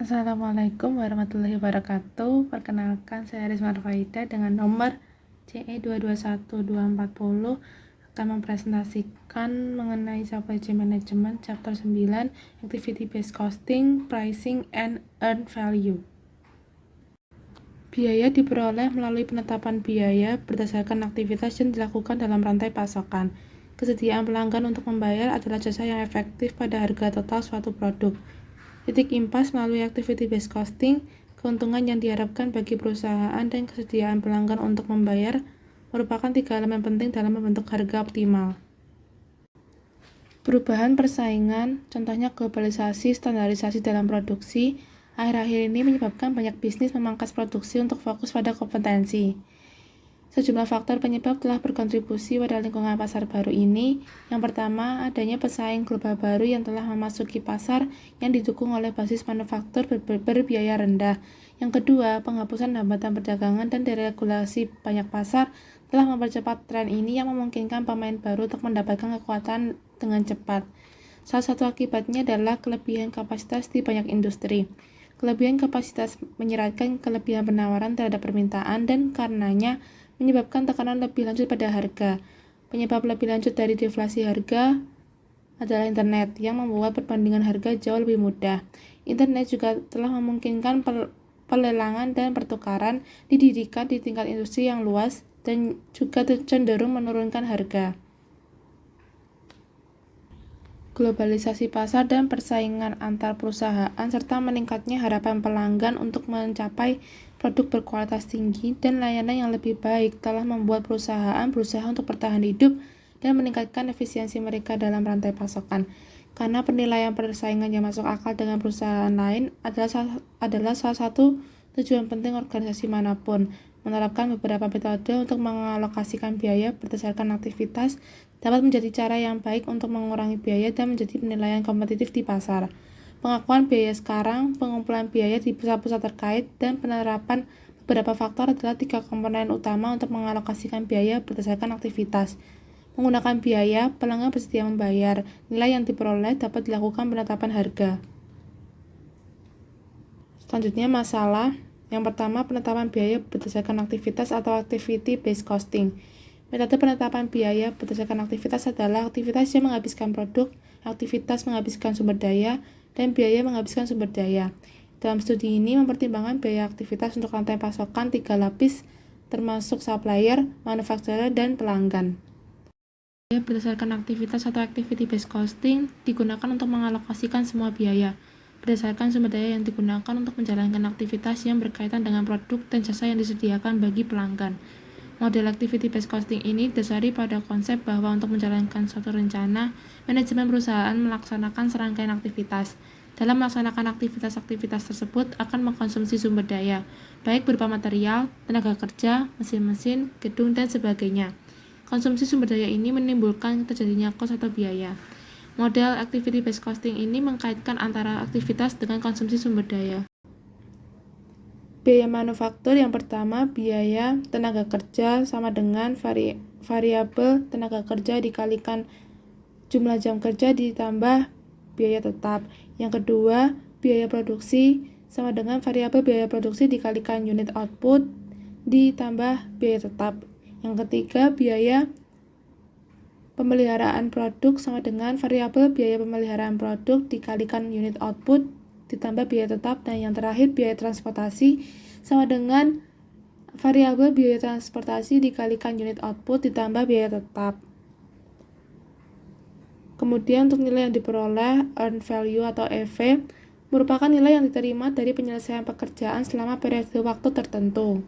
Assalamualaikum warahmatullahi wabarakatuh. Perkenalkan, saya Risma Faida dengan nomor CE221240 akan mempresentasikan mengenai supply chain management chapter 9 activity based costing, pricing, and earned value. Biaya diperoleh melalui penetapan biaya berdasarkan aktivitas yang dilakukan dalam rantai pasokan. Kesediaan pelanggan untuk membayar adalah jasa yang efektif pada harga total suatu produk. Titik impas melalui activity based costing, keuntungan yang diharapkan bagi perusahaan dan kesediaan pelanggan untuk membayar merupakan tiga elemen penting dalam membentuk harga optimal. Perubahan persaingan, contohnya globalisasi, standarisasi dalam produksi, akhir-akhir ini menyebabkan banyak bisnis memangkas produksi untuk fokus pada kompetensi. Sejumlah faktor penyebab telah berkontribusi pada lingkungan pasar baru ini. Yang pertama, adanya pesaing global baru yang telah memasuki pasar yang didukung oleh basis manufaktur berbiaya rendah. Yang kedua, penghapusan hambatan perdagangan dan deregulasi banyak pasar telah mempercepat tren ini yang memungkinkan pemain baru untuk mendapatkan kekuatan dengan cepat. Salah satu akibatnya adalah kelebihan kapasitas di banyak industri. Kelebihan kapasitas menyeratkan kelebihan penawaran terhadap permintaan dan karenanya menyebabkan tekanan lebih lanjut pada harga. Penyebab lebih lanjut dari deflasi harga adalah internet yang membuat perbandingan harga jauh lebih mudah. Internet juga telah memungkinkan pelelangan dan pertukaran didirikan di tingkat industri yang luas dan juga cenderung menurunkan harga. Globalisasi pasar dan persaingan antar perusahaan serta meningkatnya harapan pelanggan untuk mencapai produk berkualitas tinggi dan layanan yang lebih baik telah membuat perusahaan berusaha untuk bertahan hidup dan meningkatkan efisiensi mereka dalam rantai pasokan. Karena penilaian persaingan yang masuk akal dengan perusahaan lain adalah salah satu tujuan penting organisasi manapun. Menerapkan beberapa metode untuk mengalokasikan biaya berdasarkan aktivitas dapat menjadi cara yang baik untuk mengurangi biaya dan menjadi penilaian kompetitif di pasar. Pengakuan biaya sekarang, pengumpulan biaya di pusat-pusat terkait, dan penerapan beberapa faktor adalah tiga komponen utama untuk mengalokasikan biaya berdasarkan aktivitas. Menggunakan biaya, pelanggan bersedia membayar. Nilai yang diperoleh dapat dilakukan penetapan harga. Selanjutnya masalah. Yang pertama, penetapan biaya berdasarkan aktivitas atau activity based costing. Metode penetapan biaya berdasarkan aktivitas adalah aktivitas yang menghabiskan produk, aktivitas menghabiskan sumber daya, dan biaya menghabiskan sumber daya. Dalam studi ini mempertimbangkan biaya aktivitas untuk rantai pasokan 3 lapis, termasuk supplier, manufacturer, dan pelanggan. Biaya berdasarkan aktivitas atau activity based costing digunakan untuk mengalokasikan semua biaya berdasarkan sumber daya yang digunakan untuk menjalankan aktivitas yang berkaitan dengan produk dan jasa yang disediakan bagi pelanggan. Model activity based costing ini didasari pada konsep bahwa untuk menjalankan suatu rencana, manajemen perusahaan melaksanakan serangkaian aktivitas. Dalam melaksanakan aktivitas-aktivitas tersebut akan mengkonsumsi sumber daya, baik berupa material, tenaga kerja, mesin-mesin, gedung, dan sebagainya. Konsumsi sumber daya ini menimbulkan terjadinya kos atau biaya. Model activity based costing ini mengkaitkan antara aktivitas dengan konsumsi sumber daya. Biaya manufaktur yang pertama, biaya tenaga kerja sama dengan variabel tenaga kerja dikalikan jumlah jam kerja ditambah biaya tetap. Yang kedua, biaya produksi sama dengan variabel biaya produksi dikalikan unit output ditambah biaya tetap. Yang ketiga, biaya pemeliharaan produk sama dengan variabel biaya pemeliharaan produk dikalikan unit output ditambah biaya tetap. Dan yang terakhir, biaya transportasi sama dengan variabel biaya transportasi dikalikan unit output ditambah biaya tetap. Kemudian untuk nilai yang diperoleh, earned value atau EV, merupakan nilai yang diterima dari penyelesaian pekerjaan selama periode waktu tertentu.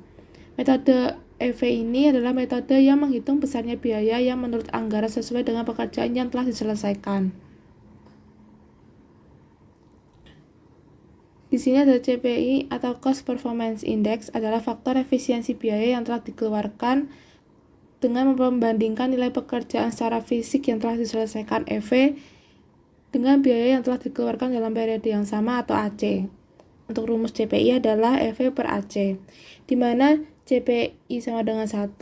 Metode EV ini adalah metode yang menghitung besarnya biaya yang menurut anggaran sesuai dengan pekerjaan yang telah diselesaikan. Di sini ada CPI atau Cost Performance Index adalah faktor efisiensi biaya yang telah dikeluarkan dengan membandingkan nilai pekerjaan secara fisik yang telah diselesaikan EV dengan biaya yang telah dikeluarkan dalam periode yang sama atau AC. Untuk rumus CPI adalah EV per AC, di mana CPI sama dengan 1,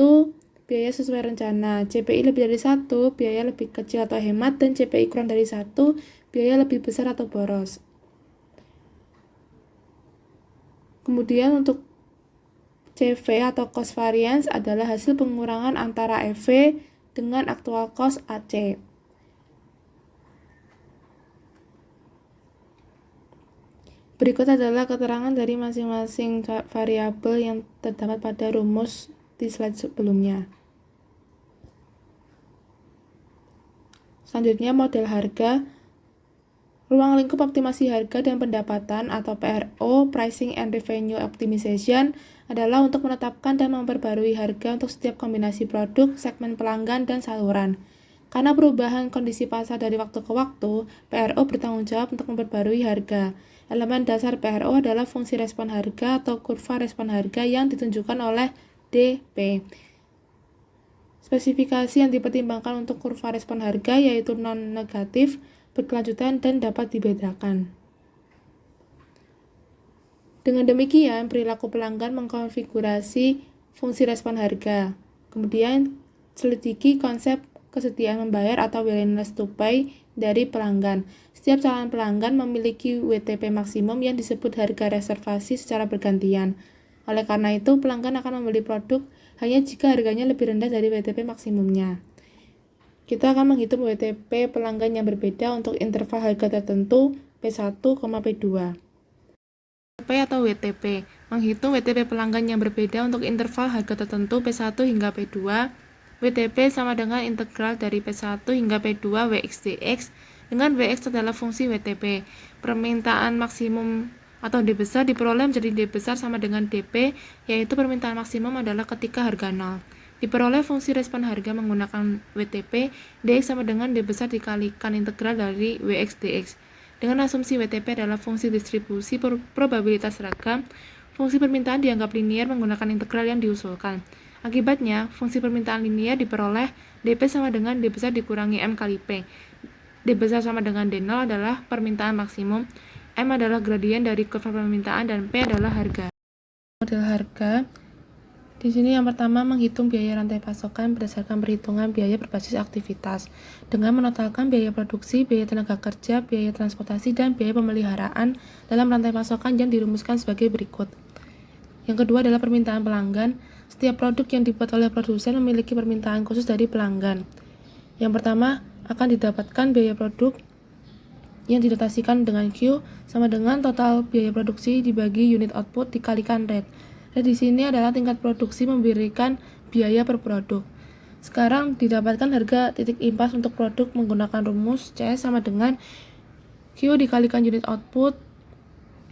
biaya sesuai rencana. CPI lebih dari 1, biaya lebih kecil atau hemat, dan CPI kurang dari 1, biaya lebih besar atau boros. Kemudian untuk CV atau cost variance adalah hasil pengurangan antara EV dengan actual cost AC. Berikut adalah keterangan dari masing-masing variabel yang terdapat pada rumus di slide sebelumnya. Selanjutnya, model harga. Ruang lingkup optimasi harga dan pendapatan atau PRO, Pricing and Revenue Optimization, adalah untuk menetapkan dan memperbarui harga untuk setiap kombinasi produk, segmen pelanggan, dan saluran. Karena perubahan kondisi pasar dari waktu ke waktu, PRO bertanggung jawab untuk memperbarui harga. Elemen dasar PRO adalah fungsi respon harga atau kurva respon harga yang ditunjukkan oleh DP. Spesifikasi yang dipertimbangkan untuk kurva respon harga yaitu non-negatif, berkelanjutan, dan dapat dibedakan. Dengan demikian, perilaku pelanggan mengkonfigurasi fungsi respon harga. Kemudian, selidiki konsep kesediaan membayar atau willingness to pay dari pelanggan. Setiap calon pelanggan memiliki WTP maksimum yang disebut harga reservasi secara bergantian. Oleh karena itu, pelanggan akan membeli produk hanya jika harganya lebih rendah dari WTP maksimumnya. Kita akan menghitung WTP pelanggan yang berbeda untuk interval harga tertentu P1, P2. WTP atau WTP, menghitung WTP pelanggan yang berbeda untuk interval harga tertentu P1 hingga P2. WTP sama dengan integral dari P1 hingga P2 WX/dx, dengan WX adalah fungsi WTP. Permintaan maksimum atau D besar diperoleh menjadi D besar sama dengan DP, yaitu permintaan maksimum adalah ketika harga 0. Diperoleh fungsi respon harga menggunakan WTP, DX sama dengan D besar dikalikan integral dari WX/dx. Dengan asumsi WTP adalah fungsi distribusi probabilitas seragam, fungsi permintaan dianggap linier menggunakan integral yang diusulkan. Akibatnya, fungsi permintaan linier diperoleh DP sama dengan D besar dikurangi M kali P. D besar sama dengan D0 adalah permintaan maksimum, M adalah gradien dari kurva permintaan, dan P adalah harga. Model harga. Di sini yang pertama menghitung biaya rantai pasokan berdasarkan perhitungan biaya berbasis aktivitas dengan menotalkan biaya produksi, biaya tenaga kerja, biaya transportasi, dan biaya pemeliharaan dalam rantai pasokan yang dirumuskan sebagai berikut. Yang kedua adalah permintaan pelanggan. Setiap produk yang dibuat oleh produsen memiliki permintaan khusus dari pelanggan. Yang pertama akan didapatkan biaya produk yang didotasikan dengan Q sama dengan total biaya produksi dibagi unit output dikalikan rate. Dan di sini adalah tingkat produksi memberikan biaya per produk. Sekarang didapatkan harga titik impas untuk produk menggunakan rumus CS sama dengan Q dikalikan unit output,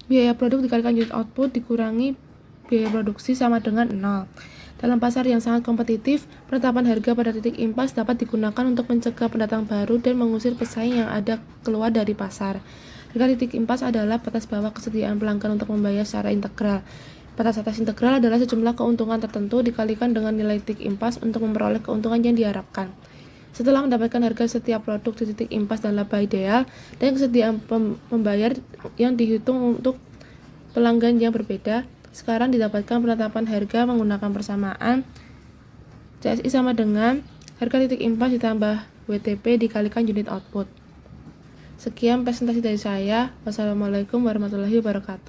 biaya produk dikalikan unit output dikurangi biaya produksi sama dengan 0. Dalam pasar yang sangat kompetitif, penetapan harga pada titik impas dapat digunakan untuk mencegah pendatang baru dan mengusir pesaing yang ada keluar dari pasar. Harga titik impas adalah batas bawah kesediaan pelanggan untuk membayar secara integral. Batas atas integral adalah sejumlah keuntungan tertentu dikalikan dengan nilai titik impas untuk memperoleh keuntungan yang diharapkan. Setelah mendapatkan harga setiap produk di titik impas dan laba ideal dan kesediaan membayar yang dihitung untuk pelanggan yang berbeda, sekarang didapatkan penetapan harga menggunakan persamaan CSI sama dengan harga titik impas ditambah WTP dikalikan unit output. Sekian presentasi dari saya. Wassalamualaikum warahmatullahi wabarakatuh.